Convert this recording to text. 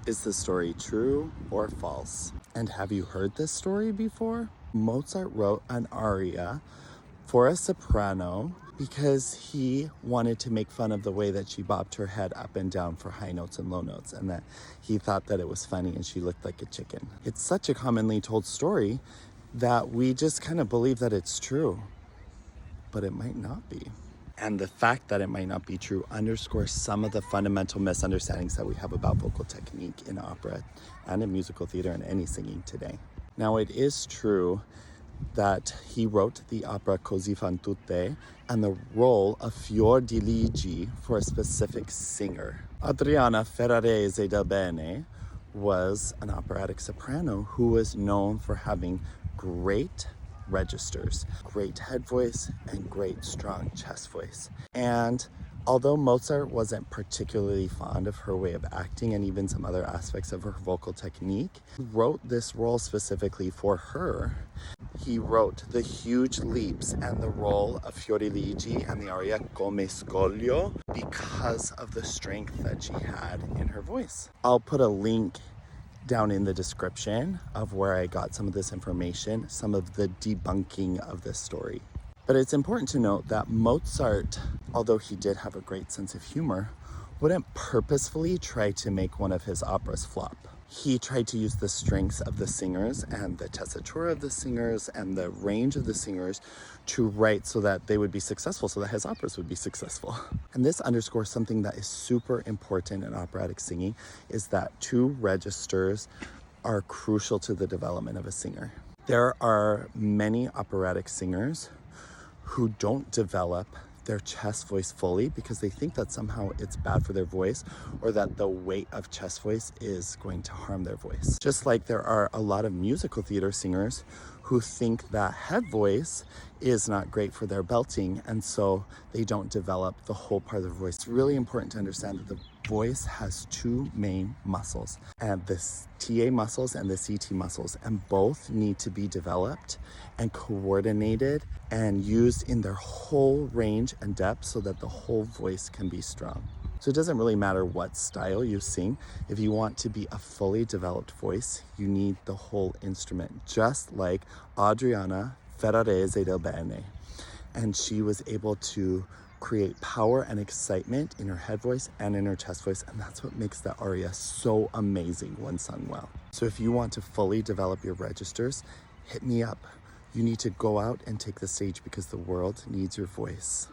Is the story true or false? And have you heard this story before? Mozart wrote an aria for a soprano because he wanted to make fun of the way that she bobbed her head up and down for high notes and low notes, and that he thought that it was funny and she looked like a chicken. It's such a commonly told story that we just kind of believe that it's true, but it might not be. And the fact that it might not be true underscores some of the fundamental misunderstandings that we have about vocal technique in opera and in musical theater and any singing today. Now, it is true that he wrote the opera Così fan tutte and the role of Fior di Ligi for a specific singer. Adriana Ferrarese del Bene was an operatic soprano who was known for having great registers, great head voice, and great strong chest voice. And although Mozart wasn't particularly fond of her way of acting and even some other aspects of her vocal technique, he wrote this role specifically for her. He wrote the huge leaps and the role of Fiordiligi and the aria Come Scoglio because of the strength that she had in her voice. I'll put a link down in the description of where I got some of this information, some of the debunking of this story. But it's important to note that Mozart, although he did have a great sense of humor, wouldn't purposefully try to make one of his operas flop. He tried to use the strengths of the singers and the tessitura of the singers and the range of the singers to write so that they would be successful, so that his operas would be successful. And this underscores something that is super important in operatic singing, is that two registers are crucial to the development of a singer. There are many operatic singers who don't develop their chest voice fully because they think that somehow it's bad for their voice or that the weight of chest voice is going to harm their voice. Just like there are a lot of musical theater singers who think that head voice is not great for their belting, and so they don't develop the whole part of their voice. It's really important to understand that the voice has two main muscles, and the TA muscles and the CT muscles, and both need to be developed and coordinated and used in their whole range and depth so that the whole voice can be strong. So it doesn't really matter what style you sing. If you want to be a fully developed voice, you need the whole instrument, just like Adriana Ferrarese del Bene. And she was able to create power and excitement in her head voice and in her chest voice, and that's what makes the aria so amazing when sung well. So if you want to fully develop your registers, hit me up. You need to go out and take the stage because the world needs your voice.